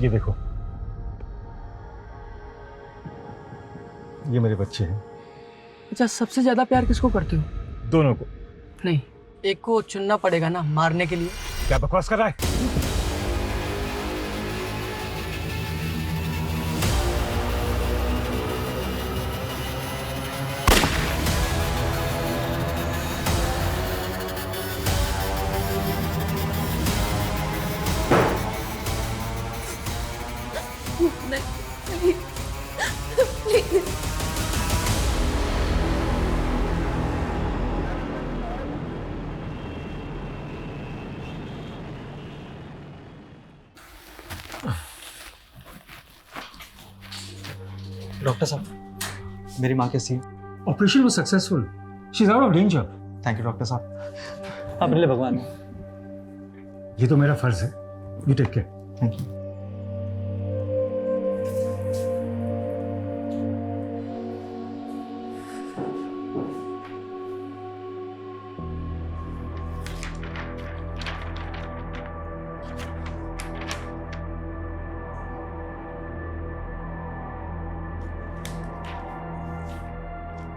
ये देखो, ये मेरे बच्चे हैं। अच्छा, सबसे ज्यादा प्यार किसको करते हो? दोनों को। नहीं, एक को चुनना पड़ेगा ना मारने के लिए। क्या बकवास कर रहा है? डॉक्टर साहब, मेरी माँ कैसी है? Operation was successful, she is out of danger. Thank you doctor साहब, आप मेरे लिए भगवान हैं। ये तो मेरा फर्ज है। You take care. Thank you.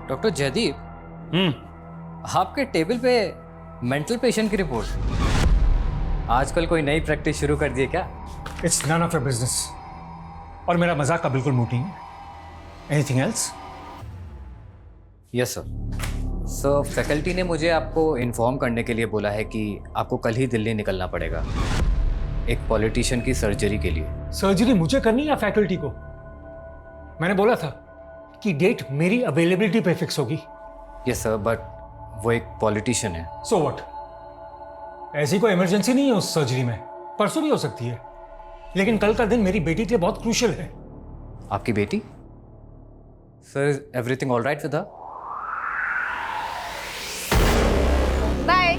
Doctor Jaideep, आपके टेबल पे मेंटल पेशेंट की रिपोर्ट। आजकल कोई नई प्रैक्टिस शुरू कर दी है क्या? It's none of your business. और मेरा मजाक का बिल्कुल मूड नहीं है। Anything else? Yes sir. Sir, faculty ने मुझे आपको इन्फॉर्म करने के लिए बोला है कि आपको कल ही दिल्ली निकलना पड़ेगा एक पॉलिटिशियन की सर्जरी के लिए। सर्जरी मुझे करनी या फैकल्टी को? मैंने बोला था कि डेट मेरी अवेलेबिलिटी पे फिक्स होगी। यस सर, बट वो एक पॉलिटिशियन है। So what? ऐसी कोई इमरजेंसी नहीं है उस सर्जरी में। परसों भी हो सकती है, लेकिन कल का दिन मेरी बेटी के लिए बहुत क्रूशियल है। आपकी बेटी? Sir, everything all right with her? Bye.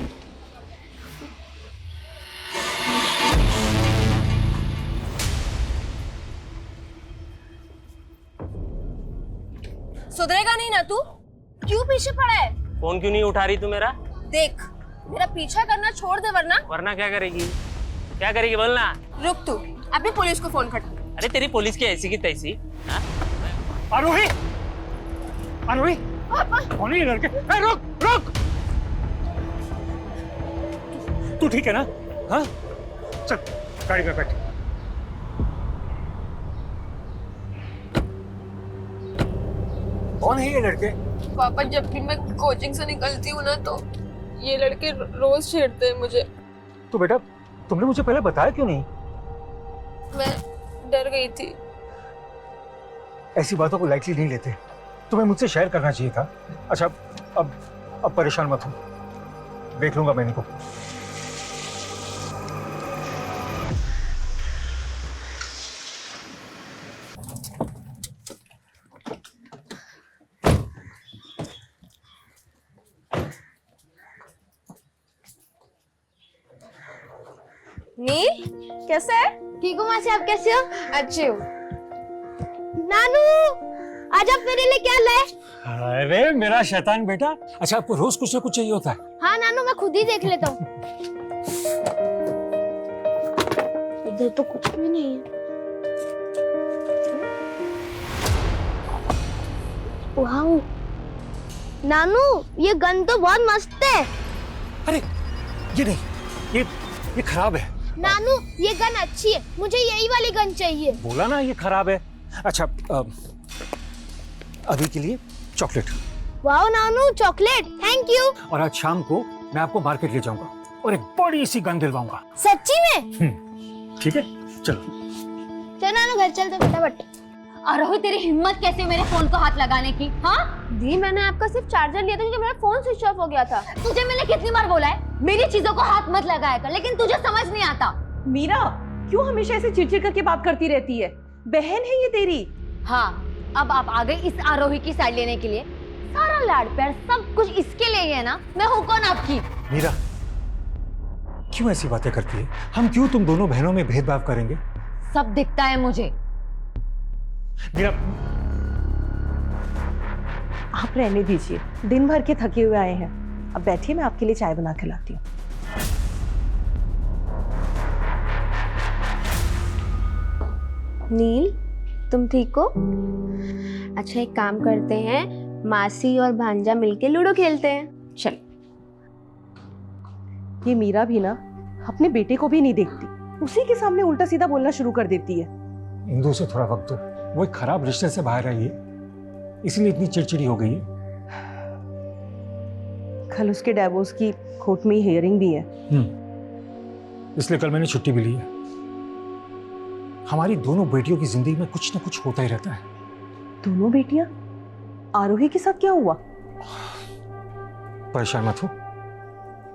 सुधरेगा नहीं ना तू? क्यों पीछे पड़ा है? फोन क्यों नहीं उठा रही तू मेरा? देख, मेरा पीछा करना छोड़ दे वरना। वरना क्या करेगी? क्या करेगी बोलना? रुक तू, अभी पुलिस को फोन कर। अरे तेरी पुलिस की ऐसी की तैसी। हाँ? आरोही, आरोही, पापा, कौन है ये लड़के? ए, रुक, रुक। तू ठीक है ना? हाँ, चल गाड़ी में बैठ। कौन है ये लड़के? पापा, जब भी मैं कोचिंग से निकलती हूँ ना तो ये लड़के रोज छेड़ते हैं मुझे। तो बेटा, तुमने मुझे पहले बताया क्यों नहीं? मैं डर गई थी। ऐसी बातों को लाइटली नहीं लेते। तुम्हें मुझसे शेयर करना चाहिए था। अच्छा, अब परेशान मत हो, देख लूंगा मैं इनको। नील, कैसे है? ठीक हूँ मासी, आप कैसे हो? अच्छी हूँ। नानू, आज आप मेरे लिए क्या लाए? अरे मेरा शैतान बेटा। अच्छा, आपको रोज कुछ ना कुछ चाहिए होता है। हाँ नानू, मैं खुद ही देख लेता हूँ। इधर तो कुछ भी नहीं है। वाह नानू, ये गन तो बहुत मस्त है। अरे ये नहीं, ये खराब है। नानू, ये गन अच्छी है, मुझे यही वाली गन चाहिए। बोला ना ये खराब है। अच्छा, अभी के लिए चॉकलेट। वाह नानू, चॉकलेट, थैंक यू। और आज शाम को मैं आपको मार्केट ले जाऊंगा और एक बड़ी सी गन दिलवाऊंगा। सच्ची में? ठीक है, चलो। चल नानू, घर चलते फटाफट। आरोही, तेरी हिम्मत कैसे मेरे फोन को हाथ लगाने की? हाँ, दी, मैंने आपका सिर्फ चार्जर लिया था क्योंकि मेरा फोन स्विच ऑफ हो गया था। तुझे मैंने कितनी बार बोला है मेरी चीजों को हाथ मत लगाया कर, लेकिन तुझे समझ नहीं आता। मीरा, क्यों हमेशा ऐसे चिड़चिड़ करके बात करती रहती है? बहन है ये तेरी। हाँ, अब आप आ गए इस आरोही की साइड लेने के लिए। सारा लाड प्यार सब कुछ इसके लिए है ना? मैं हूँ कौन आपकी? मीरा, क्यों ऐसी बातें करती है? हम क्यों तुम दोनों बहनों में भेदभाव करेंगे? सब दिखता है मुझे। मीरा, आप रहने दीजिए, दिन भर के थके हुए आए हैं। अब बैठिए, मैं आपके लिए चाय बना के लाती हूँ। नील, तुम ठीक हो? अच्छा, एक काम करते हैं, मासी और भांजा मिलके लूडो खेलते हैं। चल। ये मीरा भी ना अपने बेटे को भी नहीं देखती, उसी के सामने उल्टा सीधा बोलना शुरू कर देती है। इंदु से थोड़ा वक्त दो, वो एक खराब रिश्ते से बाहर आई है, इसलिए इतनी चिड़चिड़ी हो गई है। कल उसके डिवोर्स की कोर्ट में हियरिंग भी है। इसलिए कल मैंने छुट्टी भी ली है। हमारी दोनों बेटियों की जिंदगी में कुछ ना कुछ होता ही रहता है। दोनों बेटियां? आरोही के साथ क्या हुआ? परेशान मत हो,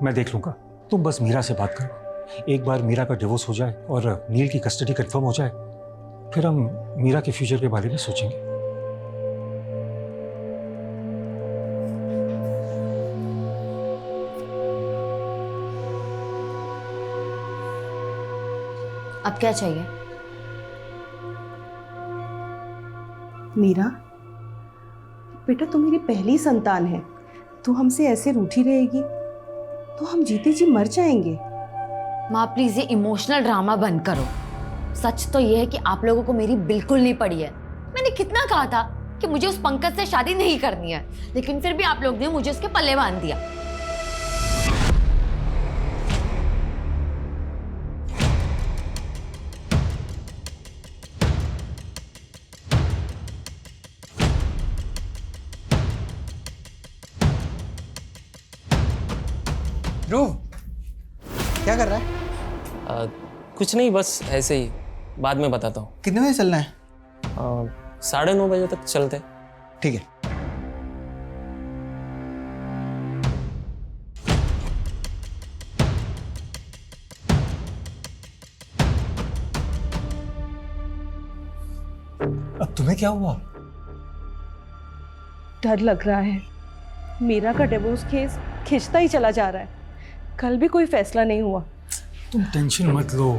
मैं देख लूंगा। तुम बस मीरा से बात करो। एक बार मीरा का डिवोर्स हो जाए और नील की कस्टडी कंफर्म हो जाए, फिर हम मीरा के फ्यूचर के बारे में सोचेंगे। अब क्या चाहिए? मीरा, बेटा तू मेरी पहली संतान है, तू हमसे ऐसे रूठी रहेगी तो हम जीते जी मर जाएंगे। माँ प्लीज ये इमोशनल ड्रामा बंद करो। सच तो ये है कि आप लोगों को मेरी बिल्कुल नहीं पड़ी है। मैंने कितना कहा था कि मुझे उस पंकज से शादी नहीं करनी है, लेकिन फिर भी आप लोग ने मुझे उसके पल्ले बांध दिया। ध्रुव, क्या कर रहा है? कुछ नहीं, बस ऐसे ही, बाद में बताता हूँ। कितने बजे चलना है? 9:30 बजे तक चलते। ठीक है। अब तुम्हें क्या हुआ? डर लग रहा है, मीरा का डिवोर्स केस खिंचता ही चला जा रहा है। कल भी कोई फैसला नहीं हुआ। तुम टेंशन मत लो,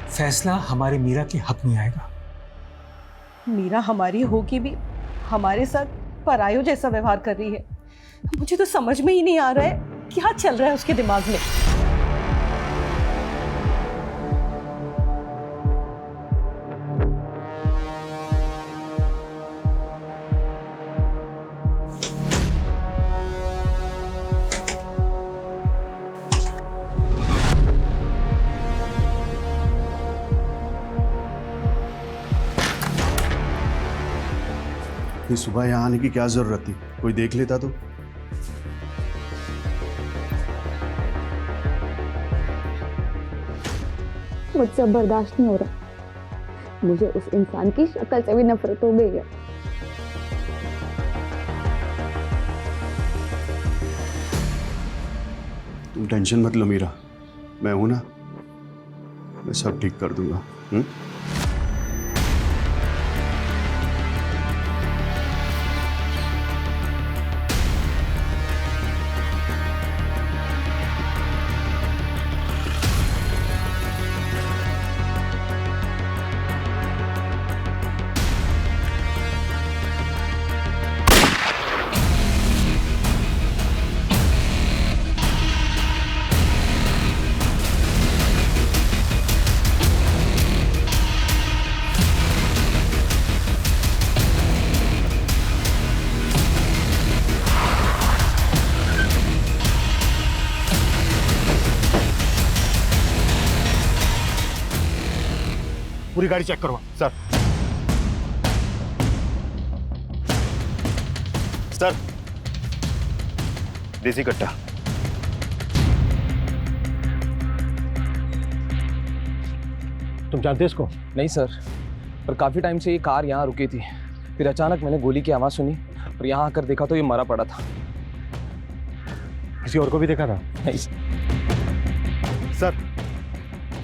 फैसला हमारे मीरा के हक में आएगा। मीरा हमारी होगी भी हमारे साथ परायो जैसा व्यवहार कर रही है। मुझे तो समझ में ही नहीं आ रहा है क्या चल रहा है उसके दिमाग में। इतनी सुबह यहाँ आने की क्या जरूरत थी? कोई देख लेता तो। मुझसे अब बर्दाश्त नहीं हो रहा। मुझे उस इंसान की शक्ल से भी नफरत हो गई है। तुम टेंशन मत लो मीरा, मैं हूं ना, मैं सब ठीक कर दूंगा। पूरी गाड़ी चेक करवा। सर, सर, देसी कट्टा। तुम जानते इसको? नहीं सर, पर काफी टाइम से ये कार यहाँ रुकी थी। फिर अचानक मैंने गोली की आवाज सुनी और यहाँ आकर देखा तो ये मरा पड़ा था। किसी और को भी देखा था? नहीं सर,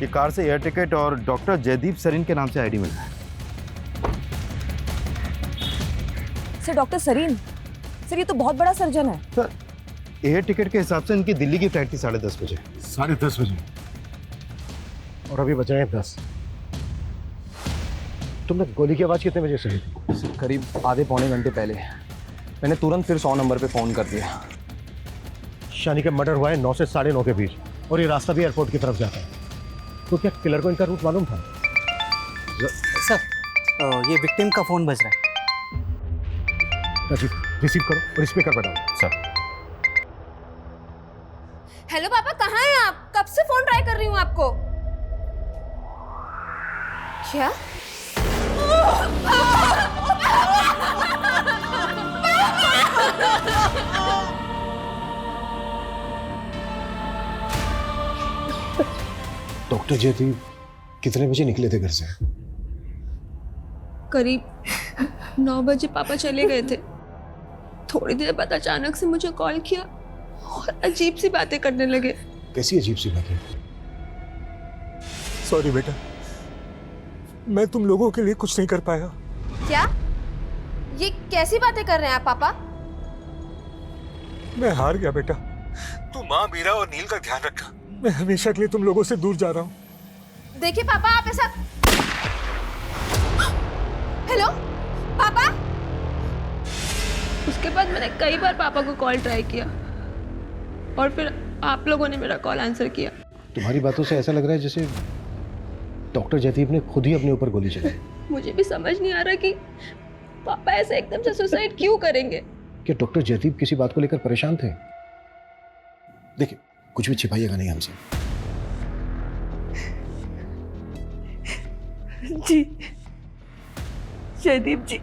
ये कार से एयर टिकट और डॉक्टर जयदीप सरीन के नाम से आईडी मिला है। Sir, doctor Sarin? सर, ये तो बहुत बड़ा सर्जन है। सर, एयर टिकट के हिसाब से इनकी दिल्ली की फ्लाइट थी 10:30 बजे। 10:30 बजे? और अभी बचे हैं 10। तुमने गोली की आवाज कितने बजे सुनी थी? करीब आधे पौने घंटे पहले। मैंने तुरंत फिर 100 नंबर पे फ़ोन कर दिया। शानी का मर्डर हुआ है 9 से 9:30 के बीच, और ये रास्ता भी एयरपोर्ट की तरफ जाता है। तो क्या किलर को इनका रूट मालूम था? सर, ये विक्टिम का फ़ोन बज रहा है। राजीव रिसीव करो और स्पीकर पर डालो। सर हेलो पापा, कहाँ हैं आप? कब से फोन ट्राई कर रही हूँ आपको। क्या? डॉक्टर जयदीप कितने बजे निकले थे घर से? करीब 9 बजे पापा चले गए थे। थोड़ी देर बाद अचानक से मुझे कॉल किया और अजीब सी बातें करने लगे। कैसी अजीब सी बातें? सॉरी बेटा, मैं तुम लोगों के लिए कुछ नहीं कर पाया। क्या? ये कैसी बातें कर रहे हैं आप पापा? मैं हार गया बेटा। तू माँ, मीरा और नील का ध्यान रखना। मैं हमेशा के लिए तुम लोगों से दूर जा रहा हूँ। देखिए पापा, आप ऐसा। हेलो पापा। उसके बाद मैंने कई बार पापा को कॉल ट्राई किया और फिर आप लोगों ने मेरा कॉल आंसर किया। तुम्हारी बातों से ऐसा लग रहा है जैसे डॉक्टर जयदीप ने खुद ही अपने ऊपर गोली चलाई। मुझे भी समझ नहीं आ रहा कि पापा ऐसे एकदम से सुसाइड क्यों करेंगे। क्या डॉक्टर जयदीप किसी बात को लेकर परेशान थे? देखिए, कुछ भी छिपाइएगा नहीं हमसे। जी जयदीप जी,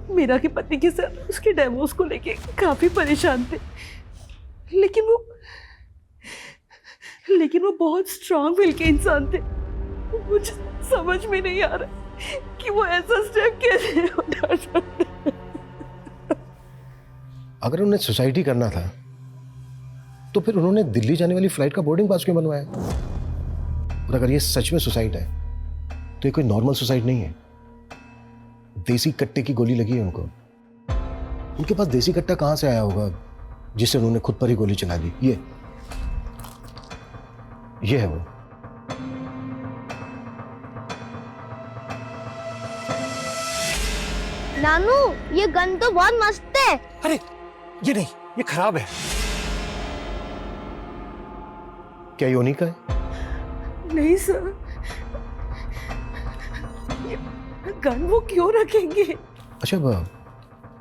मीरा के पति के साथ उसके डिवोर्स को लेके काफी परेशान थे, लेकिन वो बहुत स्ट्रांग विल के इंसान थे। मुझे समझ में नहीं आ रहा कि वो ऐसा स्टेप कैसे उठा सकते। अगर उन्हें सुसाइड ही करना था तो फिर उन्होंने दिल्ली जाने वाली फ्लाइट का बोर्डिंग पास क्यों बनवाया? और अगर ये सच में सुसाइड है तो ये कोई नॉर्मल सुसाइड नहीं है। देसी कट्टे की गोली लगी है उनको। उनके पास देसी कट्टा कहां से आया होगा जिससे उन्होंने खुद पर ही गोली चला दी? ये है वो। नानू, ये गन तो बहुत मस्त है। अरे ये नहीं, ये खराब है। क्या योनी का है? नहीं सर, ये गन वो क्यों रखेंगे? अच्छा,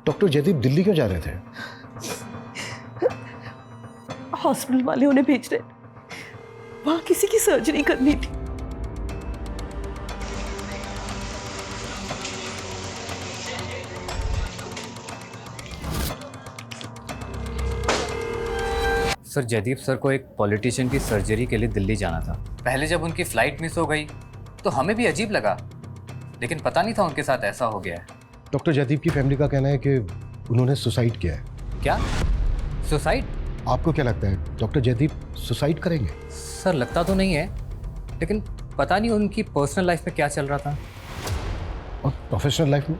डॉक्टर जयदीप दिल्ली क्यों जा रहे थे? हॉस्पिटल वाले उन्हें भेज रहे, वहां किसी की सर्जरी करनी थी। सर, जयदीप सर को एक पॉलिटिशियन की सर्जरी के लिए दिल्ली जाना था। पहले जब उनकी फ्लाइट मिस हो गई तो हमें भी अजीब लगा, लेकिन पता नहीं था उनके साथ ऐसा हो गया है। डॉक्टर जयदीप की फैमिली का कहना है कि उन्होंने सुसाइड किया है। क्या? सुसाइड? आपको क्या लगता है डॉक्टर जयदीप सुसाइड करेंगे? सर, लगता तो नहीं है, लेकिन पता नहीं उनकी पर्सनल लाइफ में क्या चल रहा था। और प्रोफेशनल लाइफ में?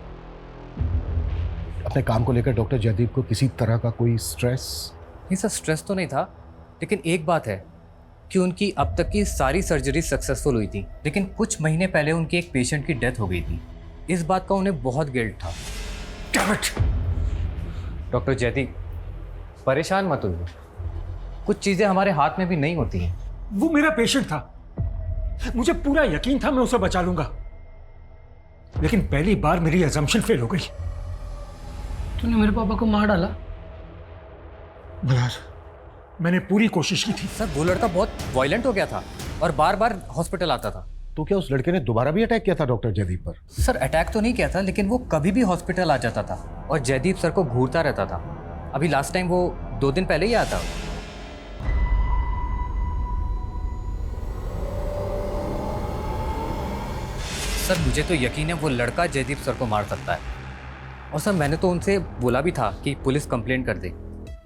अपने काम को लेकर डॉक्टर जयदीप को किसी तरह का कोई स्ट्रेस? नहीं सर, स्ट्रेस तो नहीं था, लेकिन एक बात है कि उनकी अब तक की सारी सर्जरी सक्सेसफुल हुई थी, लेकिन कुछ महीने पहले उनके एक पेशेंट की डेथ हो गई थी। इस बात का उन्हें बहुत गिल्ट था। डॉक्टर जयदीप, परेशान मत होइए। कुछ चीज़ें हमारे हाथ में भी नहीं होती हैं। वो मेरा पेशेंट था, मुझे पूरा यकीन था मैं उसे बचा लूंगा, लेकिन पहली बार मेरी अजम्पशन फेल हो गई। तूने मेरे पापा को मार डाला? बलार, मैंने पूरी कोशिश की थी। सर, वो लड़का बहुत वायलेंट हो गया था और बार बार हॉस्पिटल आता था। तो क्या उस लड़के ने दोबारा भी अटैक किया था डॉक्टर जयदीप पर? सर, अटैक तो नहीं किया था, लेकिन वो कभी भी हॉस्पिटल आ जाता था और जयदीप सर को घूरता रहता था। अभी लास्ट टाइम वो 2 दिन पहले ही आता। सर, मुझे तो यकीन है वो लड़का जयदीप सर को मार सकता है। और सर, मैंने तो उनसे बोला भी था कि पुलिस कंप्लेंट कर दे,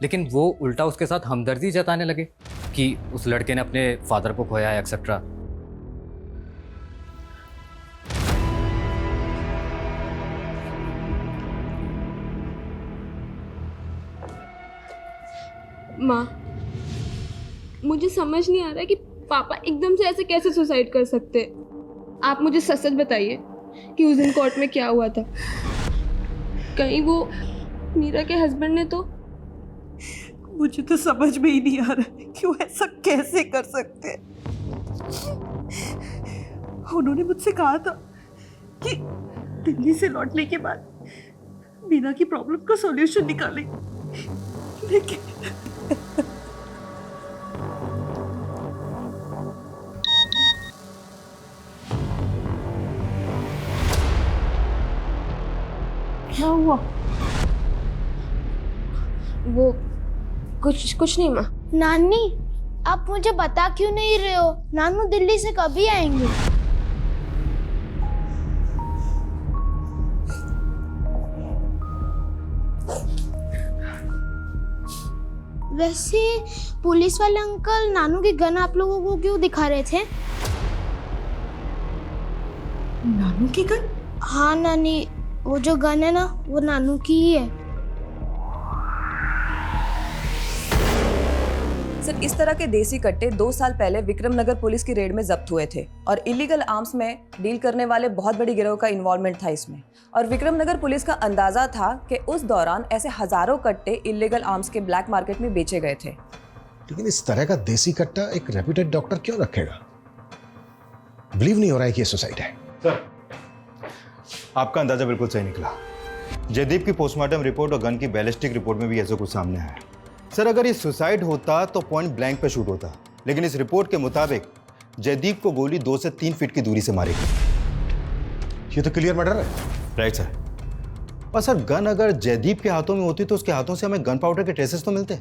लेकिन वो उल्टा उसके साथ हमदर्दी जताने लगे कि उस लड़के ने अपने फादर को खोया है एक्सेट्रा। माँ, मुझे समझ नहीं आ रहा कि पापा एकदम से ऐसे कैसे सुसाइड कर सकते। आप मुझे सच सच बताइए कि उस दिन कोर्ट में क्या हुआ था। कहीं वो मीरा के हस्बैंड ने तो? मुझे तो समझ में ही नहीं आ रहा कि वो ऐसा कैसे कर सकते हैं। उन्होंने मुझसे कहा था कि दिल्ली से लौटने के बाद मीना की प्रॉब्लम का सॉल्यूशन निकाले, लेकिन क्या हुआ? वो कुछ नहीं माँ। नानी, आप मुझे बता क्यों नहीं रहे हो? नानू दिल्ली से कभी आएंगे? वैसे पुलिस वाले अंकल नानू की गन आप लोगों को क्यों दिखा रहे थे? नानू की गन? हाँ नानी, वो जो गन है ना, वो नानू की ही है। सर, इस तरह के देसी कट्टे 2 साल पहले विक्रमनगर पुलिस की रेड में जब्त हुए थे और इलीगल आर्म्स में डील करने वाले बहुत बड़ी गिरोह का इन्वॉल्वमेंट था इसमें। और विक्रमनगर पुलिस का अंदाजा था कि उस दौरान ऐसे हजारों कट्टे इलीगल आर्म्स के ब्लैक मार्केट में बेचे गए थे। लेकिन इस तरह का देसी कट्टा एक रेप्यूटेड डॉक्टर क्यों रखेगा? बिलीव नहीं हो रहा है कि ये सुसाइड है। सर, आपका अंदाजा बिल्कुल सही निकला। जयदीप की पोस्टमार्टम रिपोर्ट और गन की बैलिस्टिक रिपोर्ट में भी ऐसा कुछ सामने आया। सर, अगर ये सुसाइड होता तो पॉइंट ब्लैंक पे शूट होता, लेकिन इस रिपोर्ट के मुताबिक जयदीप को गोली 2 से 3 फीट की दूरी से मारी गई। ये तो क्लियर मर्डर है। Right sir. और सर, गन अगर जयदीप के हाथों में होती तो उसके हाथों से हमें गन पाउडर के ट्रेसेस तो मिलते,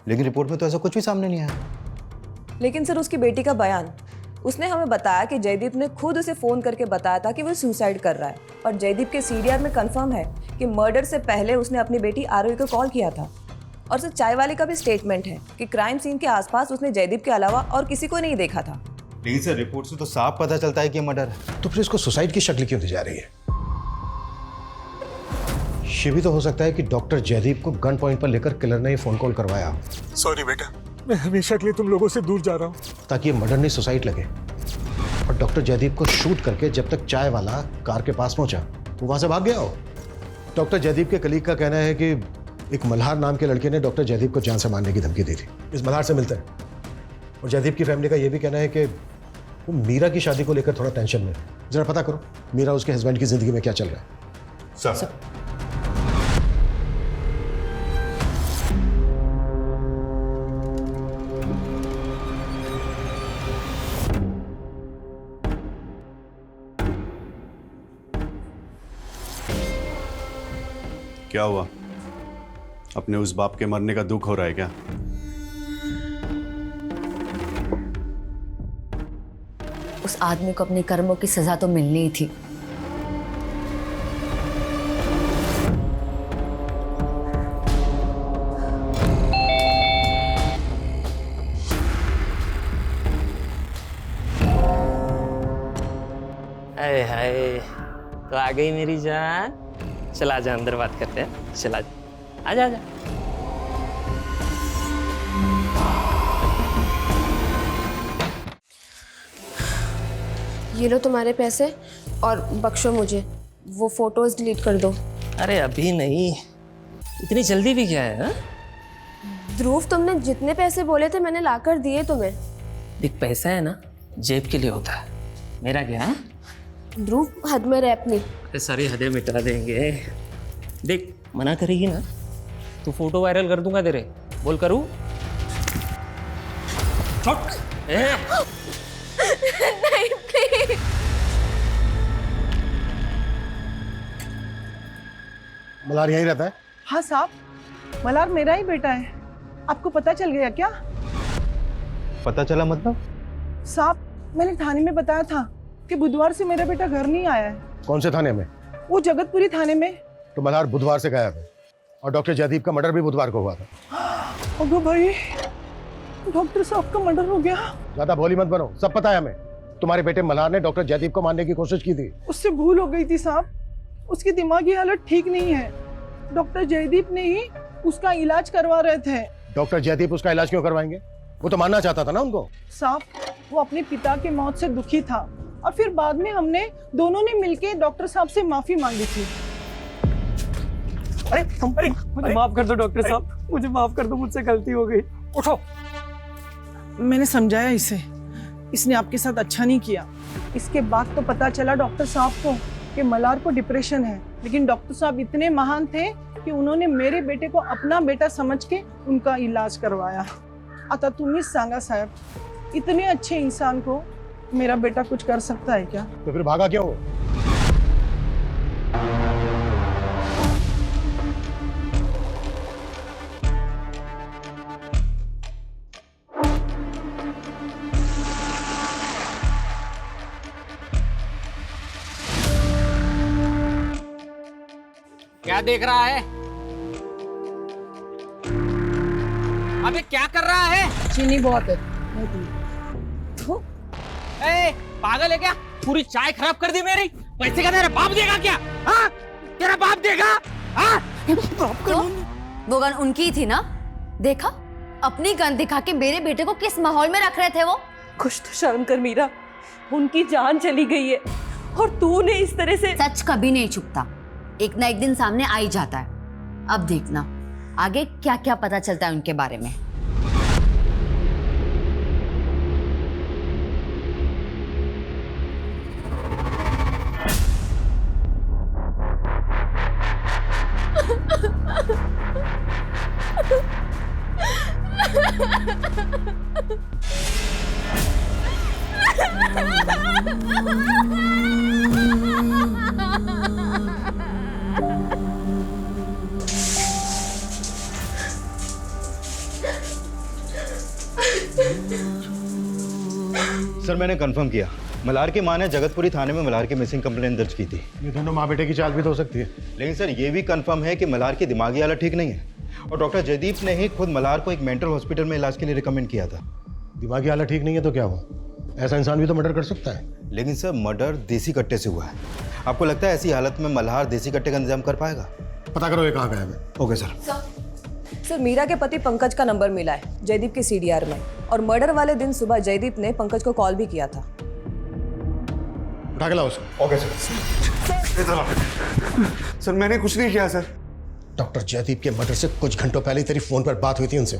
लेकिन रिपोर्ट में तो ऐसा कुछ भी सामने नहीं आया। लेकिन सर, उसकी बेटी का बयान, उसने हमें बताया कि जयदीप ने खुद उसे फोन करके बताया था कि वो सुसाइड कर रहा है। और जयदीप के सीडीआर में कंफर्म है कि मर्डर से पहले उसने अपनी बेटी आरोही को कॉल किया था। और सर, चाय वाले का भी स्टेटमेंट है कि क्राइम सीन के आसपास उसने जयदीप के अलावा और किसी को नहीं देखा था। लेकिन सर, रिपोर्ट से तो साफ पता चलता है कि मर्डर है। तो फिर इसको सुसाइड की शक्ल क्यों दी जा रही है? ये भी तो हो सकता है कि डॉक्टर जयदीप को गन पॉइंट पर लेकर किलर ने फोन कॉल करवाया। सॉरी बेटा, मैं हमेशा के लिए तुम लोगों से दूर जा रहा हूँ। ताकि ये मर्डर नहीं सुसाइड लगे। और डॉक्टर जयदीप को शूट करके जब तक चाय वाला कार के पास पहुंचा, वो वहां से भाग गया हो। डॉक्टर जयदीप के कलीग का कहना है कि एक मल्हार नाम के लड़के ने डॉक्टर जयदीप को जान से मारने की धमकी दी थी। इस मल्हार से मिलते हैं। और जयदीप की फैमिली का यह भी कहना है कि वो मीरा की शादी को लेकर थोड़ा टेंशन में। जरा पता करो मीरा उसके हस्बैंड की जिंदगी में क्या चल रहा है। सर, क्या हुआ? अपने उस बाप के मरने का दुख हो रहा है क्या? उस आदमी को अपने कर्मों की सजा तो मिलनी ही थी। अरे हाय, तो आ गई मेरी जान। चला जा, अंदर बात करते हैं। चला जा, आजा आजा। ये लो तुम्हारे पैसे और बख्शो मुझे, वो फोटोज डिलीट कर दो। अरे अभी नहीं, इतनी जल्दी भी क्या है? हा? ध्रुव, तुमने जितने पैसे बोले थे मैंने लाकर दिए तुम्हें। देख, पैसा है ना, जेब के लिए होता है। मेरा क्या है? ध्रुव, हद में रह अपनी। अरे सारी हदें मिटा देंगे। देख, मना करेगी ना तो फोटो वायरल कर दूंगा तेरे। बोल करूँ? नहीं प्लीज। मल्हार यहीं रहता है? हाँ साहब, मल्हार मेरा ही बेटा है। आपको पता चल गया क्या? पता चला मतलब? साहब, मैंने थाने में बताया था कि बुधवार से मेरा बेटा घर नहीं आया है। कौन से थाने में? वो जगतपुरी थाने में। तो मल्हार बुधवार से गायब है और डॉक्टर जयदीप का मर्डर भी बुधवार को हुआ था। अगो भाई, डॉक्टर साहब का मर्डर हो गया। ज्यादा भोली मत बनो, सब पता है हमें। तुम्हारे बेटे मल्हार ने डॉक्टर जयदीप को मारने की कोशिश की थी। उससे भूल हो गई थी साहब। उसकी दिमागी हालत ठीक नहीं है। डॉक्टर जयदीप ने ही उसका इलाज करवा रहे थे। डॉक्टर जयदीप उसका इलाज क्यों करवाएंगे? वो तो मारना चाहता था ना उनको। साहब, वो अपने पिता के मौत से दुखी था और फिर बाद में हमने दोनों ने मिलके डॉक्टर साहब से माफी मांगी थी। अरे मुझे माफ कर दो डॉक्टर साहब, मुझे माफ कर दो, मुझसे गलती हो गई। उठो। मैंने समझाया इसे, इसने आपके साथ अच्छा नहीं किया। इसके बाद तो पता चला डॉक्टर साहब को कि मल्हार को डिप्रेशन है, लेकिन डॉक्टर साहब इतने महान थे कि उन्होंने मेरे बेटे को अपना बेटा समझ के उनका इलाज करवाया। आता तुम्हीच सांगा साहब, इतने अच्छे इंसान को मेरा बेटा कुछ कर सकता है क्या? तो फिर भागा क्यों? क्या देख रहा है? अबे क्या कर रहा है? चीनी बहुत है। ए, पागल है क्या? पूरी चाय खराब कर दी मेरी। पैसे का तेरा बाप देगा क्या? हाँ? तेरा बाप देगा? हाँ? तो वो गन उनकी ही थी ना? देखा, अपनी गन दिखा के मेरे बेटे को किस माहौल में रख रहे थे वो। कुछ तो शर्म कर मीरा, उनकी जान चली गई है और तूने इस तरह से। सच कभी नहीं छुपता, एक ना एक दिन सामने आ ही जाता है। अब देखना आगे क्या क्या पता चलता है उनके बारे में। सर मैंने कंफर्म किया, मल्हार की मां ने जगतपुरी थाने में मल्हार की मिसिंग कंप्लेंट दर्ज की थी। ये दोनों माँ बेटे की चाल भी तो हो सकती है। लेकिन सर ये भी कंफर्म है कि मल्हार की दिमागी हालत ठीक नहीं है और डॉक्टर जयदीप ने ही खुद मल्हार को एक मेंटल हॉस्पिटल में इलाज के लिए रिकमेंड किया था। दिमागी हालत ठीक नहीं है तो क्या हुआ? ऐसा इंसान भी तो मर्डर कर सकता है। लेकिन सर मर्डर देसी कट्टे से हुआ है। आपको लगता है ऐसी हालत में मल्हार देसी कट्टे का इंतजाम कर पाएगा? पता करो ये कहाँ गया है। Okay sir. सर मीरा के पति पंकज का नंबर मिला है जयदीप के सीडीआर में, और मर्डर वाले दिन सुबह जयदीप ने पंकज को कॉल भी किया था। उठा के लाओ उसको। Okay sir. सर मैंने कुछ नहीं किया सर। डॉक्टर जयदीप के मर्डर से कुछ घंटों पहले तेरी फोन पर बात हुई थी उनसे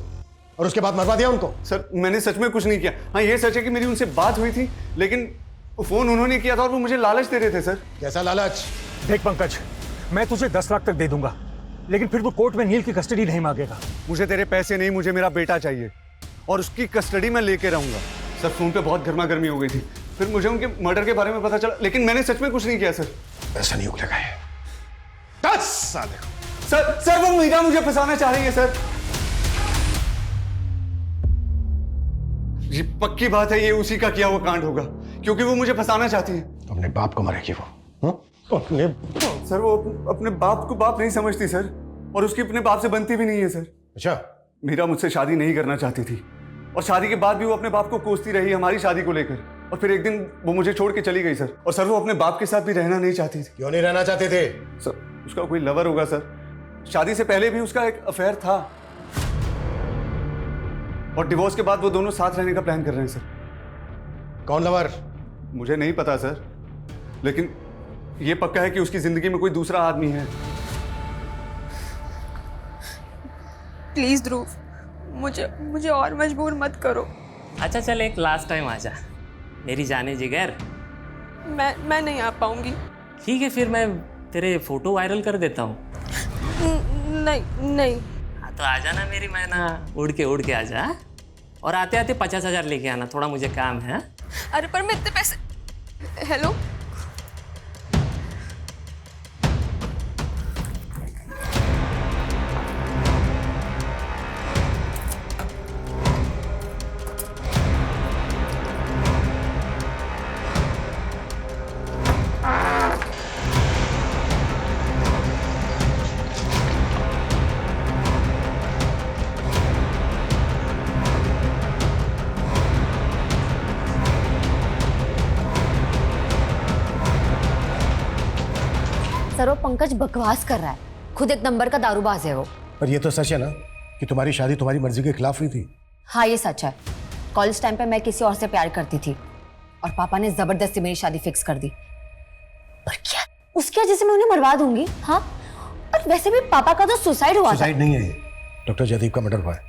और उसके बाद मरवा दिया उनको। सर मैंने सच में कुछ नहीं किया। हाँ ये सच है कि मेरी उनसे बात हुई थी, लेकिन फोन उन्होंने किया था और वो मुझे लालच दे रहे थे सर। कैसा लालच? देख पंकज, मैं तुझे 10 लाख तक दे दूंगा, लेकिन फिर वो कोर्ट में नील की कस्टडी नहीं मांगेगा। मुझे तेरे पैसे नहीं, मुझे मेरा बेटा चाहिए और उसकी कस्टडी मैं लेके रहूंगा। सर फोन पे बहुत गर्मा गर्मी हो गई थी, फिर मुझे उनके मर्डर के बारे में पता चला, लेकिन मैंने सच में कुछ नहीं किया सर। ऐसा नहीं उगलेगा ये। 10 साल। सर वो मीरा मुझे फंसाना चाह रही है सर। ये पक्की बात है, ये उसी का किया हुआ कांड होगा, क्योंकि वो मुझे फंसाना चाहती है। अपने बाप को मारेगी वो। अपने सर वो अपने बाप को बाप नहीं समझती सर, और उसकी अपने बाप से बनती भी नहीं है सर। अच्छा। मीरा मुझसे शादी नहीं करना चाहती थी और शादी के बाद भी वो अपने बाप को कोसती रही हमारी शादी को लेकर, और फिर एक दिन वो मुझे छोड़ के चली गई सर। और सर वो अपने बाप के साथ भी रहना नहीं चाहती थी। क्यों नहीं रहना चाहते थे? सर उसका कोई लवर होगा सर, शादी से पहले भी उसका एक अफेयर था, और डिवोर्स के बाद वो दोनों साथ रहने का प्लान कर रहे हैं सर। कौन लवर? मुझे नहीं पता सर, लेकिन ये पक्का है कि उसकी जिंदगी में कोई दूसरा आदमी है। प्लीज ध्रुव, मुझे और मजबूर मत करो। अच्छा चल एक लास्ट टाइम आ जा मेरी जाने जिगर। मैं नहीं आ पाऊंगी। ठीक है फिर मैं तेरे फोटो वायरल कर देता हूँ। नहीं। हाँ तो आ जाना मेरी मैना, उड़ के आ जा, और आते आते 50,000 लेके आना, थोड़ा मुझे काम है। अरे पर मैं इतने पैसे। हेलो सर वो पंकज बकवास कर रहा है, खुद एक नंबर का दारूबाज है वो। पर ये तो सच है ना कि तुम्हारी शादी तुम्हारी मर्जी के खिलाफ हुई थी? हाँ ये सच है। कॉलेज टाइम पे मैं किसी और से प्यार करती थी और पापा ने जबरदस्ती मेरी शादी फिक्स कर दी। पर क्या उसकी वजह से मैं उन्हें मरवा दूंगी? हाँ, और वैसे भी पापा का तो सुसाइड हुआ था। सुसाइड नहीं है ये, डॉक्टर जयदीप का मर्डर हुआ है।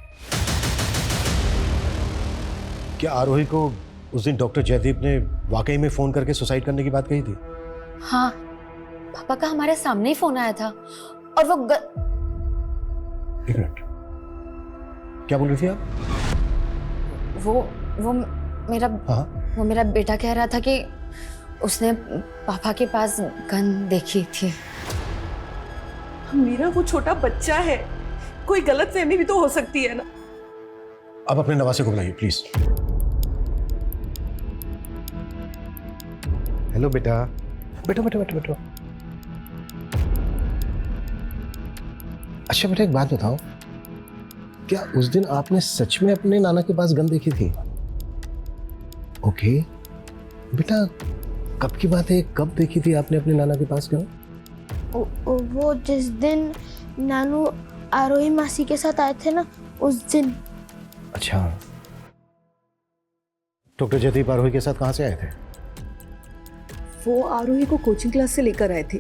क्या आरोही को उस दिन डॉक्टर जयदीप ने वाकई में फोन करके सुसाइड करने की बात कही थी? हाँ, पापा का हमारे सामने ही फोन आया था और एक मिनट, क्या बोल रही थी आप? वो मेरा वो मेरा बेटा कह रहा था कि उसने पापा के पास गन देखी थी। मीरा वो छोटा बच्चा है, कोई गलतफहमी भी तो हो सकती है ना। आप अपने नवासे को बुलाइए प्लीज। हेलो बेटा, बैठो बैठो बैठो बैठो। अच्छा बेटा, एक बात बताओ, क्या उस दिन आपने सच में अपने नाना के पास गन देखी थी? ओके बेटा, कब की बात है, कब देखी थी आपने अपने नाना के पास गन? वो जिस दिन नानू आरोही मासी के साथ आए थे ना, उस दिन। अच्छा, डॉक्टर जयदीप आरोही के साथ कहाँ से आए थे? वो आरोही को कोचिंग क्लास से लेकर आए थे।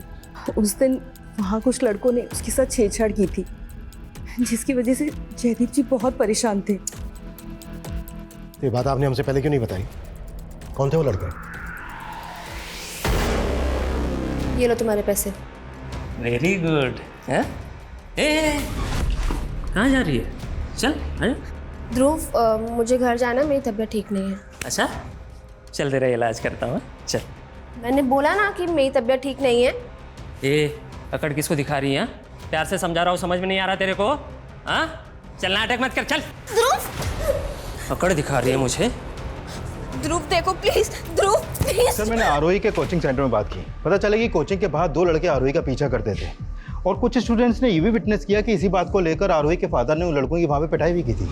उस दिन वहाँ कुछ लड़कों ने उसके साथ छेड़छाड़ की थी, जिसकी वजह से जयदीप जी बहुत परेशान थे। ये बात आपने हमसे पहले क्यों नहीं बताई? कौन थे वो लड़के? ये लो तुम्हारे पैसे। Very good. कहाँ जा रही है? चल आजा। ध्रुव, मुझे घर जाना, मेरी तबीयत ठीक नहीं है। अच्छा, चल तेरा इलाज करता हूँ। चल। मैंने बोला ना कि मेरी तबीयत ठीक नहीं है। अकड़ किसको दिखा रही है? प्यार से समझा रहा हूँ, समझ में नहीं आ रहा तेरे को? हाँ, चल नाटक मत कर, चल। ध्रुव, अकड़ दिखा रही है मुझे। ध्रुव देखो प्लीज, ध्रुव प्लीज। सर, मैंने आरोही के कोचिंग सेंटर में बात की। पता चला कि कोचिंग के बाहर 2 लड़के आरोही का पीछा करते थे और कुछ स्टूडेंट्स ने ये भी विटनेस किया कि इसी बात को लेकर आरोही के फादर ने उन लड़कों की वहां पे पिटाई भी की थी।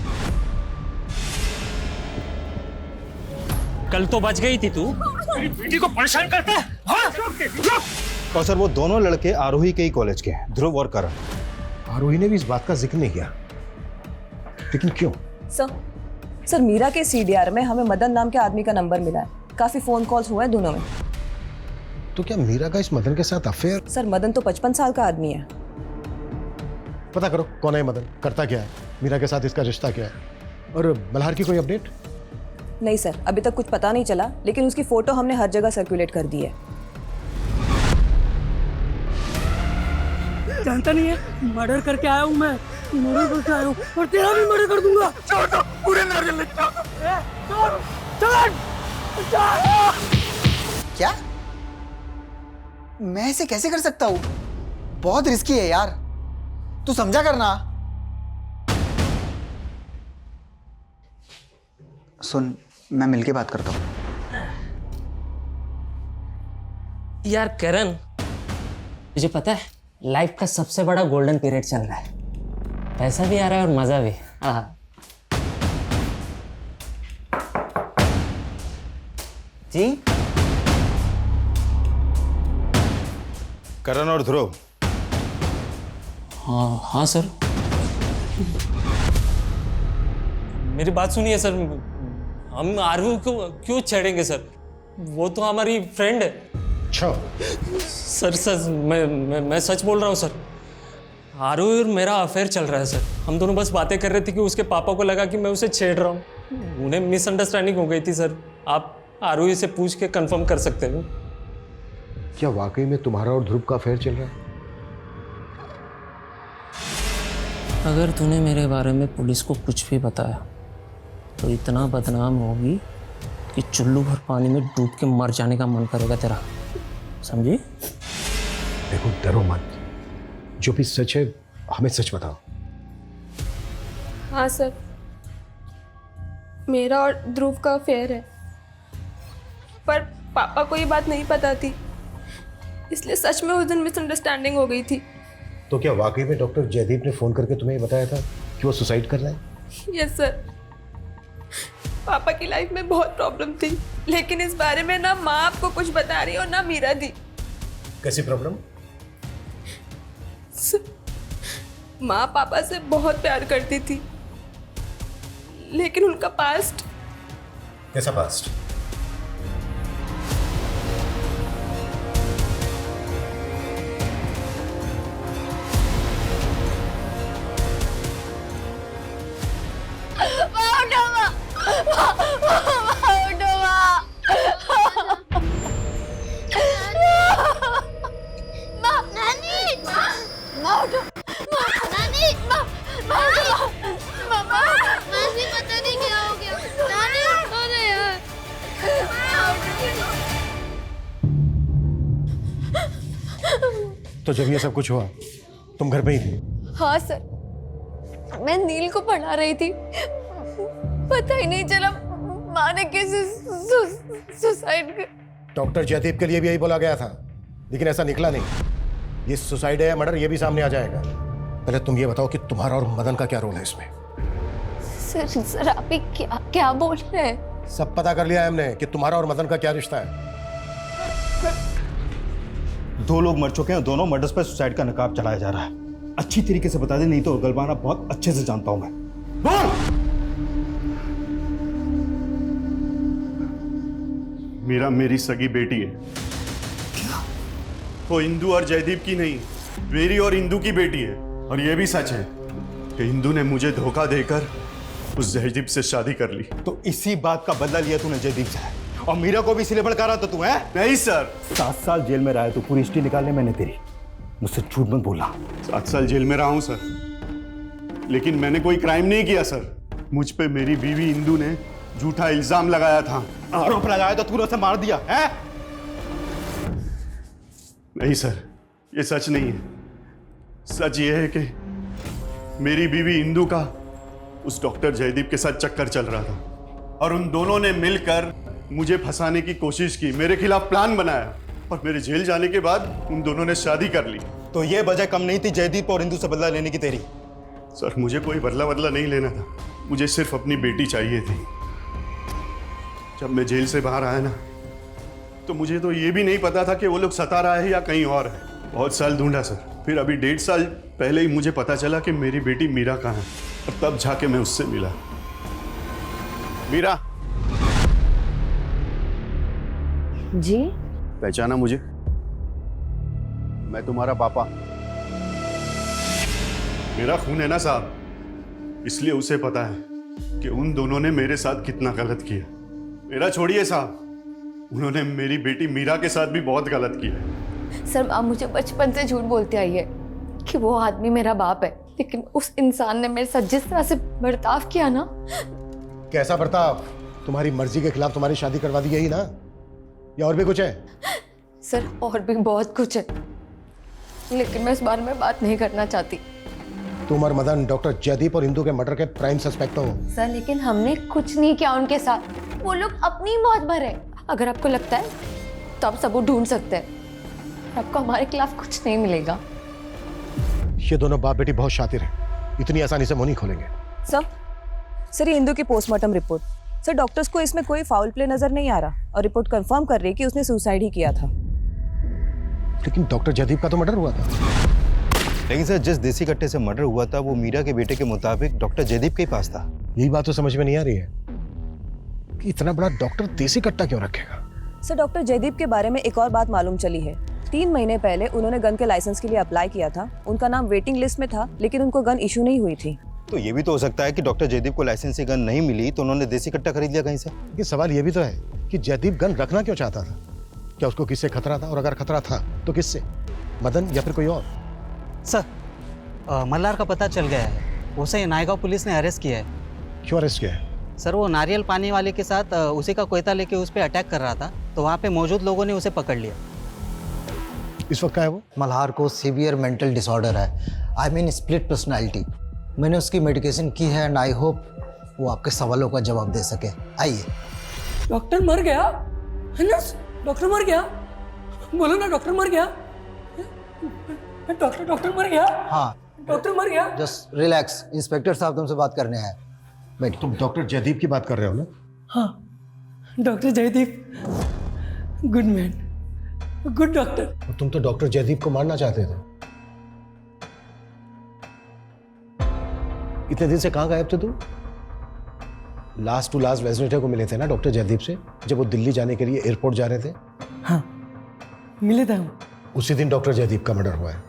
कल तो बच गई थी तू। मेरी बेटी को परेशान करता है। और सर, वो दोनों लड़के आरोही के ही कॉलेज के हैं, ध्रुव और करण। आरोही ने भी इस बात का जिक्र नहीं किया, लेकिन क्यों? सर मीरा के सीडीआर में हमें मदन नाम के आदमी का नंबर मिला है। काफी फोन कॉल्स हुए हैं दोनों में। तो क्या मीरा का इस मदन के साथ अफेयर? सर मदन तो 55 साल का आदमी है। पता करो कौन है मदन, करता क्या है, मीरा के साथ इसका रिश्ता क्या है। और मल्हार की कोई अपडेट? नहीं सर, अभी तक कुछ पता नहीं चला, लेकिन उसकी फोटो हमने हर जगह सर्कुलेट कर दी है। जानता नहीं है, मर्डर करके आया हूँ मैं, मर्डर करके आया हूँ और तेरा भी मर्डर कर दूंगा। पूरे नारियल क्या? मैं इसे कैसे कर सकता हूँ? बहुत रिस्की है यार, तू समझा करना। सुन, मैं मिलके बात करता हूँ। यार करण, तुझे पता है लाइफ का सबसे बड़ा गोल्डन पीरियड चल रहा है। पैसा भी आ रहा है और मजा भी। जी? करण और ध्रुव। हाँ सर। मेरी बात सुनिए सर, हम आरोही को क्यों छेड़ेंगे सर? वो तो हमारी फ्रेंड है। अच्छा सर मैं सच बोल रहा हूँ सर। आरोही और मेरा अफेयर चल रहा है सर। हम दोनों बस बातें कर रहे थे कि उसके पापा को लगा कि मैं उसे छेड़ रहा हूँ। उन्हें मिसअंडरस्टैंडिंग हो गई थी सर। आप आरोही से पूछ के कंफर्म कर सकते हो। क्या वाकई में तुम्हारा और ध्रुव का अफेयर चल रहा है? अगर तूने मेरे बारे में पुलिस को कुछ भी बताया तो इतना बदनाम होगी कि चुल्लू भर पानी में डूब के मर जाने का मन करेगा तेरा, समझी? देखो, डरो मत, जो भी सच है हमें सच बताओ। हाँ सर, मेरा और ध्रुव का अफेयर है, पर पापा को ये बात नहीं पता थी, इसलिए सच में उस दिन मिसअंडरस्टैंडिंग हो गई थी। तो क्या वाकई में डॉक्टर जयदीप ने फोन करके तुम्हें बताया था कि वो सुसाइड कर रहा है? Yes sir. पापा की लाइफ में बहुत प्रॉब्लम थी, लेकिन इस बारे में ना माँ आपको कुछ बता रही और ना मीरा दी। कैसी प्रॉब्लम? माँ पापा से बहुत प्यार करती थी, लेकिन उनका पास्ट। कैसा पास्ट? तो जब ये सब कुछ हुआ तुम घर पे ही थी? हाँ सर, मैं नील को पढ़ा रही थी, पता ही नहीं चला माँ ने कैसे सुसाइड कर। डॉक्टर जयदीप के लिए भी यही बोला गया था, लेकिन ऐसा निकला नहीं। ये सुसाइड है या मर्डर ये भी सामने आ जाएगा। पहले तुम ये बताओ कि तुम्हारा और मदन का क्या रोल है इसमें? सर आप ये क्या बोल रहे हैं? सब पता कर लिया है हमने कि तुम्हारा और मदन का क्या रिश्ता है। 2 लोग मर चुके हैं, दोनों मर्डर्स पर सुसाइड का नकाब चलाया जा रहा है। अच्छी तरीके से बता दे, नहीं तो गलबाना बहुत अच्छे से जानता हूं मैं। बोल! मीरा मेरी सगी बेटी है। वो इंदू और जयदीप की नहीं, मेरी और इंदू की बेटी है। और ये भी सच है कि इंदू ने मुझे धोखा देकर उस जयदीप से शादी कर ली। तो इसी बात का बदला लिया तूने जयदीप से, और मीरा को भी इसीलिए भड़का रहा था तू, है? नहीं सर। 7 साल जेल में रहा है तू, पूरी हिस्ट्री निकालने मैंने तेरी। मुझसे झूठ मत बोलना। 7 साल जेल में रहा हूं सर, लेकिन मैंने कोई क्राइम नहीं किया सर। मुझ पे मेरी बीवी इंदू ने झूठा इल्जाम लगाया था। आरोप लगाया तो तूने उसे मार दिया है? नहीं सर, ये सच नहीं है। सच ये है कि मेरी बीवी इंदू का उस डॉक्टर जयदीप के साथ चक्कर चल रहा था, और उन दोनों ने मिलकर मुझे फंसाने की कोशिश की, मेरे खिलाफ प्लान बनाया, और मेरे जेल जाने के बाद उन दोनों ने शादी कर ली। तो ये वजह कम नहीं थी जयदीप और इंदू से बदला लेने की तेरी? सर मुझे कोई बदला नहीं लेना था, मुझे सिर्फ अपनी बेटी चाहिए थी। जब मैं जेल से बाहर आया ना, तो मुझे तो ये भी नहीं पता था कि वो लोग सतारा है या कहीं और है। बहुत साल ढूंढा सर, फिर अभी 1.5 साल पहले ही मुझे पता चला कि मेरी बेटी मीरा कहाँ है, और तब जाके मैं उससे मिला। मीरा जी? पहचाना मुझे? मैं तुम्हारा पापा। मेरा खून है ना साहब, इसलिए उसे पता है कि उन दोनों ने मेरे साथ कितना गलत किया। मेरा छोड़िए साहब, उन्होंने मेरी बेटी मीरा के साथ भी बहुत गलत किया है। सर आप मुझे बचपन से झूठ बोलते आई है कि वो आदमी मेरा बाप है, लेकिन उस इंसान ने मेरे साथ जिस तरह से बर्ताव किया ना। कैसा बर्ताव? तुम्हारी मर्जी के खिलाफ तुम्हारी शादी करवा दी गई ना, या और भी कुछ है? सर और भी बहुत कुछ है, लेकिन मैं इस बारे में बात नहीं करना चाहती। तुम और मदन डॉक्टर जयदीप और इंदू के मर्डर के प्राइम सस्पेक्ट हो। सर लेकिन हमने कुछ नहीं किया उनके साथ, वो लोग अपनी मौत भरे। अगर आपको लगता है तो आप सबूत ढूंढ सकते हैं, आपको हमारे खिलाफ कुछ नहीं मिलेगा। ये दोनों बाप बेटी बहुत शातिर हैं, इतनी आसानी से मुंह नहीं खोलेंगे। सर ये इंदू की पोस्टमार्टम रिपोर्ट। सर डॉक्टर्स को इसमें कोई फाउल प्ले नजर नहीं आ रहा, और रिपोर्ट कंफर्म कर रही है कि उसने सुसाइड ही किया था। लेकिन डॉक्टर जयदीप का तो मर्डर हुआ था। लेकिन सर जिस देसी कट्टे से मर्डर हुआ था वो मीरा के बेटे के मुताबिक डॉक्टर जयदीप के ही पास था। यही बात तो समझ में नहीं आ रही है कि इतना बड़ा डॉक्टर देसी कट्टा क्यों रखेगा। सर डॉक्टर जयदीप के बारे में एक और बात मालूम चली है। 3 महीने पहले उन्होंने गन के लाइसेंस के लिए अप्लाई किया था, उनका नाम वेटिंग लिस्ट में था, लेकिन उनको गन इशू नहीं हुई थी। तो ये भी तो हो सकता है कि डॉक्टर जयदीप को लाइसेंस से गन नहीं मिली तो उन्होंने देसी कट्टा खरीद लिया कहीं से। ये सवाल ये भी तो है कि जयदीप गन रखना क्यों चाहता था? क्या उसको किससे खतरा था, और अगर खतरा था तो किससे? मदन या फिर कोई और? सर मल्हार का पता चल गया है, उसे नायगांव पुलिस ने अरेस्ट किया है। क्यों अरेस्ट किया है? सर वो नारियल पानी वाले के साथ उसी का कोयता लेके उस पर अटैक कर रहा था, तो वहाँ पे मौजूद लोगों ने उसे पकड़ लिया। इस वक्त क्या है वो? मल्हार को सीवियर मेंटल डिसऑर्डर है, आई मीन स्प्लिट पर्सनालिटी। मैंने उसकी मेडिकेशन की है एंड आई होप वो आपके सवालों का जवाब दे सके। आइए। डॉक्टर मर गया है ना? डॉक्टर मर गया, बोलो ना डॉक्टर मर गया। डॉक्टर मर गया। हाँ डॉक्टर मर गया। जस्ट रिलैक्स, इंस्पेक्टर साहब तुमसे बात करने हैं। बैठ। तुम डॉक्टर जयदीप की बात कर रहे हो ना? हाँ doctor Jaideep, good man, good doctor. तुम तो डॉक्टर जयदीप को मारना चाहते थे। इतने दिन से कहाँ गायब थे तुम? लास्ट टू लास्ट वेडनेसडे को मिले थे ना डॉक्टर जयदीप से, जब वो दिल्ली जाने के लिए एयरपोर्ट जा रहे थे। हाँ मिले थे हम। उसी दिन डॉक्टर जयदीप का मर्डर हुआ है।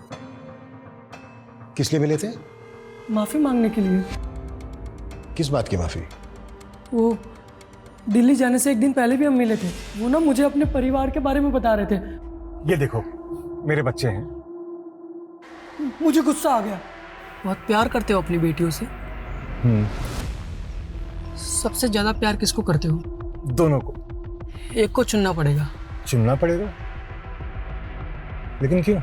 किस लिए मिले थे? माफी मांगने के लिए। किस बात की माफी? वो दिल्ली जाने से एक दिन पहले भी हम मिले थे, वो ना मुझे अपने परिवार के बारे में बता रहे थे। ये देखो मेरे बच्चे हैं। मुझे गुस्सा आ गया। बहुत प्यार करते हो अपनी बेटियों से? सबसे ज्यादा प्यार किसको करते हो? दोनों को। एक को चुनना पड़ेगा। चुनना पड़ेगा? लेकिन क्यों?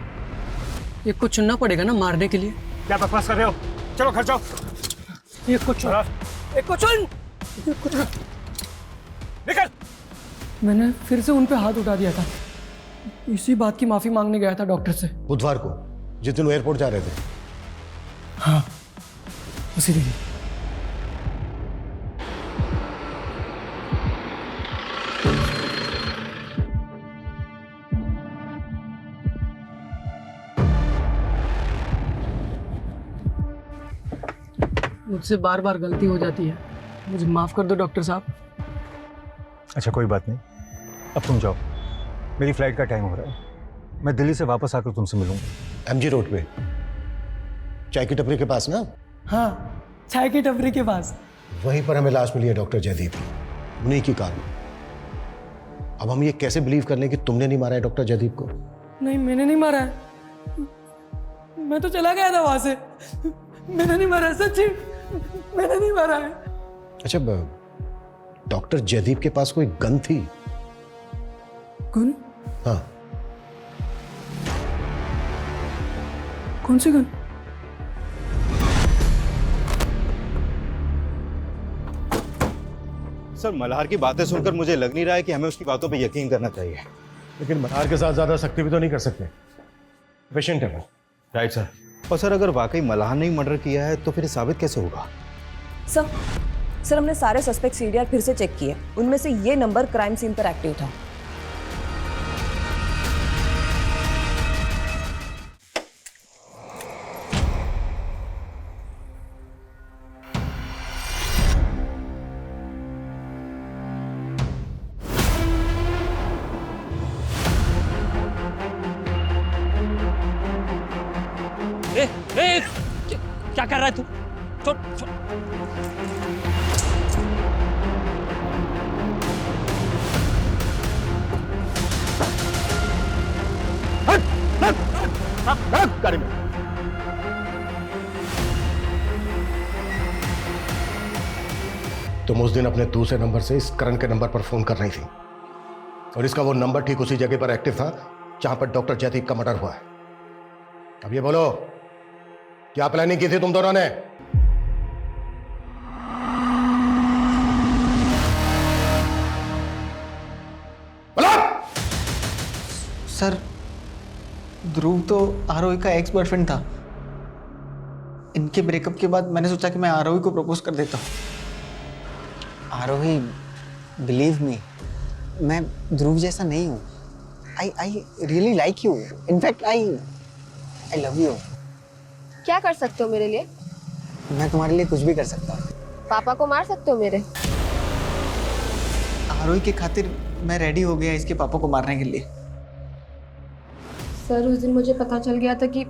एक को चुनना पड़ेगा ना मारने के लिए। क्या बकवास कर रहे हो? चलो घर जाओ। एक को चुन, एक को चुन, एक को चुन। निकल। मैंने फिर से उन पे हाथ उठा दिया था। इसी बात की माफी मांगने गया था डॉक्टर से। बुधवार को जिस दिन वो एयरपोर्ट जा रहे थे। हाँ, उसी दिन। मुझसे बार बार गलती हो जाती है, मुझे माफ कर दो डॉक्टर साहब। अच्छा कोई बात नहीं, अब तुम जाओ, मेरी फ्लाइट का टाइम हो रहा है। मैं दिल्ली से वापस आकर तुमसे मिलूंगा। एमजी रोड पे चाय की टपरी के पास ना? हाँ, चाय की टपरी के पास। वहीं पर हमें लाश मिली है डॉक्टर जयदीप, उन्हीं की कार में। अब हम ये कैसे बिलीव कर लें कि तुमने नहीं मारा है डॉक्टर जयदीप को? नहीं, मैंने नहीं मारा है। मैं तो चला गया था वहां से। मैंने नहीं मारा, सच्ची मैंने नहीं मारा है। अच्छा, डॉक्टर जयदीप के पास कोई गन थी? गन? हाँ। कौन सी गन? सर, मल्हार की बातें सुनकर मुझे लग नहीं रहा है कि हमें उसकी बातों पे यकीन करना चाहिए। लेकिन मल्हार के साथ ज्यादा सख्ती भी तो नहीं कर सकते, पेशेंट है वो। Right sir. और सर, अगर वाकई मल्हार ने मर्डर किया है तो फिर साबित कैसे होगा? सर हमने सारे सस्पेक्ट सीडीआर फिर से चेक किए, उनमें से ये नंबर क्राइम सीन पर एक्टिव था। क्या कर रहा है तू? छोड़ छोड़। गाड़ी में। तुम उस दिन अपने दूसरे नंबर से इस करण के नंबर पर फोन कर रही थी, और इसका वो नंबर ठीक उसी जगह पर एक्टिव था जहां पर डॉक्टर जयदीप का मर्डर हुआ है। अब ये बोलो, क्या प्लानिंग की थी तुम दोनों ने? सर, ध्रुव तो आरोही का एक्स बॉयफ्रेंड था। इनके ब्रेकअप के बाद मैंने सोचा कि मैं आरोही को प्रपोज कर देता हूँ। आरोही, बिलीव मी, मैं ध्रुव जैसा नहीं हूँ। I really like you. In fact I love you. क्या कर सकते हो मेरे लिए? मैं तुम्हारे लिए कुछ भी कर सकता हूँ। पापा को मार सकते हो मेरे? आरोही के खातिर मैं रेडी हो गया इसके पापा को मारने के लिए। सर, उस दिन मुझे पता चल गया था कि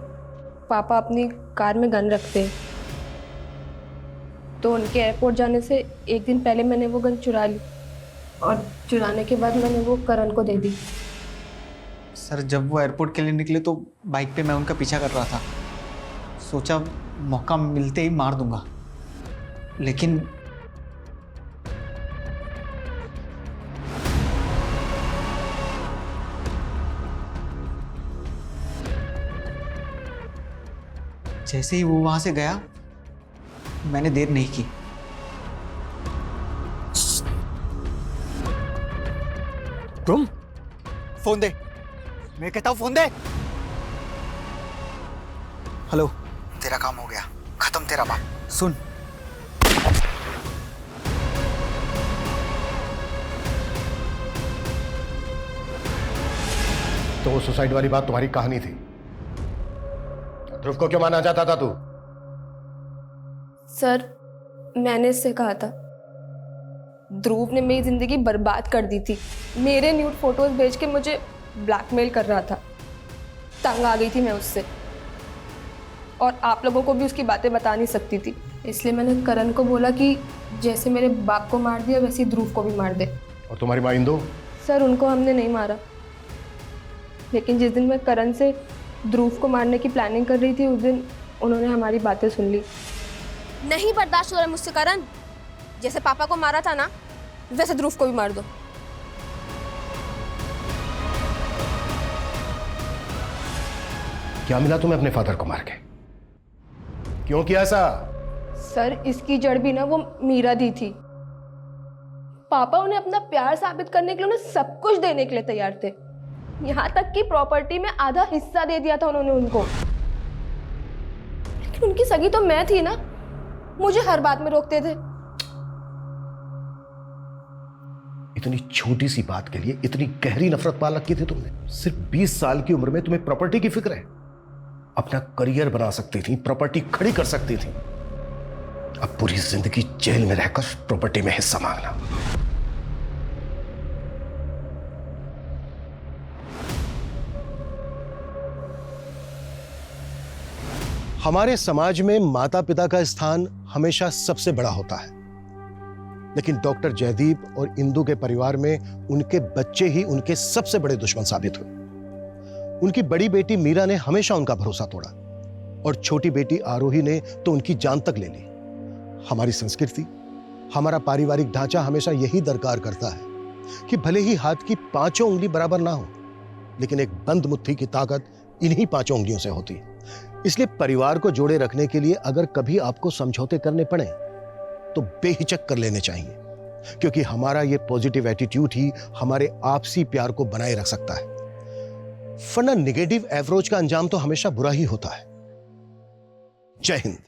पापा अपनी कार में गन रखते हैं, तो उनके एयरपोर्ट जाने से एक दिन पहले मैंने वो गन चुरा ली, और चुराने के बाद मैंने वो करण को दे दी। सर, जब वो एयरपोर्ट के लिए निकले तो बाइक पे मैं उनका पीछा कर रहा था। सोचा मौका मिलते ही मार दूंगा, लेकिन जैसे ही वो वहां से गया, मैंने देर नहीं की। तुम फोन दे, मैं कहता हूं फोन दे। हेलो, तेरा काम हो गया, खत्म तेरा बाप। सुन, तो वो सुसाइड वाली बात तुम्हारी कहानी थी। ध्रुव को क्यों मारना चाहता था तू? सर, मैंने इससे कहा था, ध्रुव ने मेरी जिंदगी बर्बाद कर दी थी। मेरे न्यूड फोटोज भेज के मुझे ब्लैकमेल कर रहा था। तंग आ गई थी मैं उससे, और आप लोगों को भी उसकी बातें बता नहीं सकती थी। इसलिए मैंने करण को बोला कि जैसे मेरे बाप को मार दिया वैसे ही ध्रुव को भी मार दे। और तुम्हारी माँ इंदु? सर, उनको हमने नहीं मारा, लेकिन जिस दिन मैं करण से ध्रुव को मारने की प्लानिंग कर रही थी, उस दिन उन्होंने हमारी बातें सुन ली। नहीं बर्दाश्त हो रहा है मुझसे करण। जैसे पापा को मारा था ना, वैसे ध्रुव को भी मार दो। क्या मिला तुम्हें अपने फादर को मार के? क्यों किया ऐसा? सर, इसकी जड़ भी ना वो मीरा दी थी। पापा उन्हें अपना प्यार साबित करने के लिए उन्हें सब कुछ देने के लिए तैयार थे। यहाँ तक कि प्रॉपर्टी में आधा हिस्सा दे दिया था उन्होंने उनको। लेकिन उनकी सगी तो मैं थी ना, मुझे हर बात में रोकते थे। इतनी छोटी सी बात के लिए इतनी गहरी नफरत पाल रखी थी तुमने? सिर्फ 20 साल की उम्र में तुम्हें प्रॉपर्टी की फिक्र है? अपना करियर बना सकती थी, प्रॉपर्टी खड़ी कर सकती थी। अब पूरी जिंदगी जेल में रहकर प्रॉपर्टी में हिस्सा मांगना। हमारे समाज में माता पिता का स्थान हमेशा सबसे बड़ा होता है, लेकिन डॉक्टर जयदीप और इंदु के परिवार में उनके बच्चे ही उनके सबसे बड़े दुश्मन साबित हुए। उनकी बड़ी बेटी मीरा ने हमेशा उनका भरोसा तोड़ा और छोटी बेटी आरोही ने तो उनकी जान तक ले ली। हमारी संस्कृति, हमारा पारिवारिक ढांचा हमेशा यही दरकार करता है कि भले ही हाथ की 5 उंगली बराबर ना हो, लेकिन एक बंद मुट्ठी की ताकत इन्हीं 5 उंगलियों से होती है। इसलिए परिवार को जोड़े रखने के लिए अगर कभी आपको समझौते करने पड़े तो बेहिचक कर लेने चाहिए, क्योंकि हमारा ये पॉजिटिव एटीट्यूड ही हमारे आपसी प्यार को बनाए रख सकता है। वरना नेगेटिव एवरोज का अंजाम तो हमेशा बुरा ही होता है। जय हिंद।